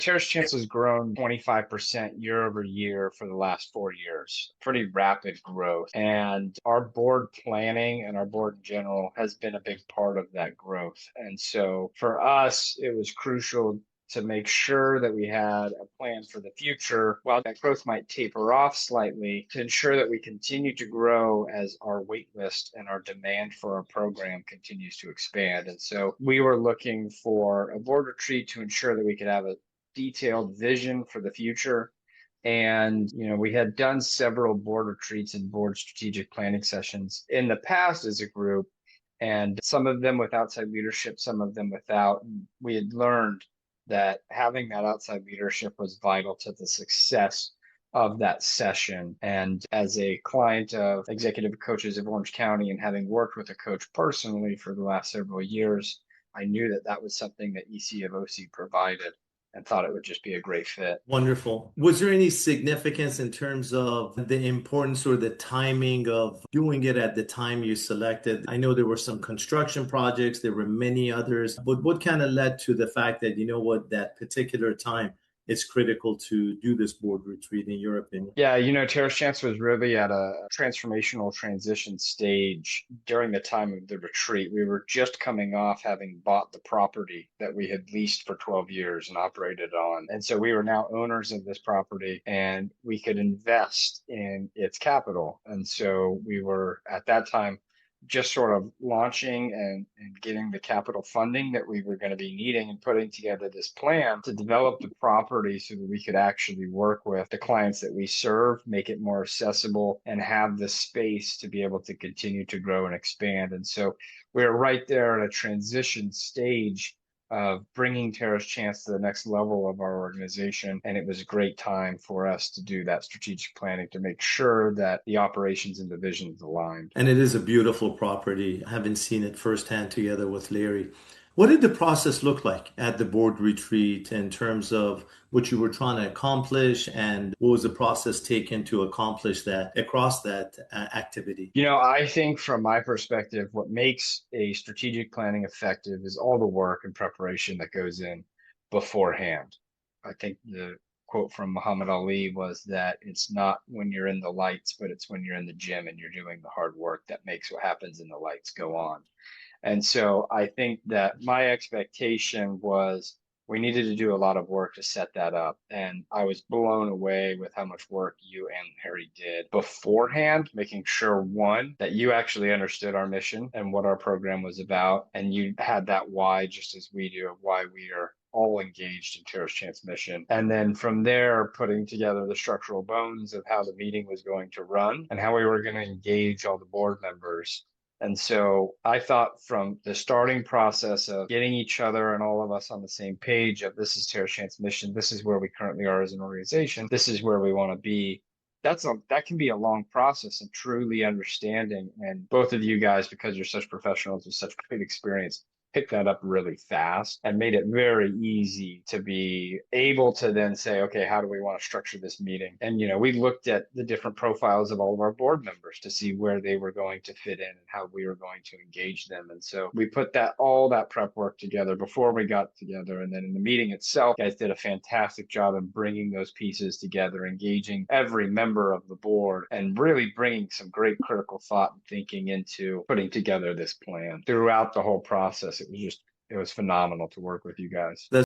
Terrace Chance has grown 25% year over year for the last 4 years. Pretty rapid growth. And our board planning and our board in general has been a big part of that growth. And so for us, it was crucial to make sure that we had a plan for the future. While that growth might taper off slightly, to ensure that we continue to grow as our wait list and our demand for our program continues to expand. And so we were looking for a board retreat to ensure that we could have a detailed vision for the future. And, we had done several board retreats and board strategic planning sessions in the past as a group, and some of them with outside leadership, some of them without. And we had learned that having that outside leadership was vital to the success of that session. And as a client of executive coaches of Orange County and having worked with a coach personally for the last several years, I knew that that was something that ECofOC provided and thought it would just be a great fit. Wonderful. Was there any significance in terms of the importance or the timing of doing it at the time you selected? I know there were some construction projects, there were many others, but what kind of led to the fact that, that particular time it's critical to do this board retreat, in your opinion? Yeah, Terrace Chance was really at a transformational transition stage during the time of the retreat. We were just coming off having bought the property that we had leased for 12 years and operated on. And so we were now owners of this property and we could invest in its capital. And so we were at that time just sort of launching and getting the capital funding that we were going to be needing and putting together this plan to develop the property so that we could actually work with the clients that we serve, make it more accessible, and have the space to be able to continue to grow and expand. And so we're right there at a transition stage of bringing Terrace Chance to the next level of our organization. And it was a great time for us to do that strategic planning to make sure that the operations and divisions aligned. And it is a beautiful property. I haven't seen it firsthand together with Larry. What did the process look like at the board retreat in terms of what you were trying to accomplish, and what was the process taken to accomplish that across that activity? I think from my perspective, what makes a strategic planning effective is all the work and preparation that goes in beforehand. I think the quote from Muhammad Ali was that it's not when you're in the lights, but it's when you're in the gym and you're doing the hard work that makes what happens in the lights go on. And so I think that my expectation was we needed to do a lot of work to set that up. And I was blown away with how much work you and Harry did beforehand, making sure, one, that you actually understood our mission and what our program was about. And you had that why, just as we do, of why we are all engaged in Terrace Chance mission. And then from there, putting together the structural bones of how the meeting was going to run and how we were going to engage all the board members. And so I thought from the starting process of getting each other and all of us on the same page of this is Terrace Chance mission, this is where we currently are as an organization, this is where we want to be. That can be a long process and truly understanding. And both of you guys, because you're such professionals with such great experience, picked that up really fast and made it very easy to be able to then say, okay, how do we want to structure this meeting? And, we looked at the different profiles of all of our board members to see where they were going to fit in and how we were going to engage them. And so we put all that prep work together before we got together. And then in the meeting itself, you guys did a fantastic job of bringing those pieces together, engaging every member of the board and really bringing some great critical thought and thinking into putting together this plan throughout the whole process. It was phenomenal to work with you guys.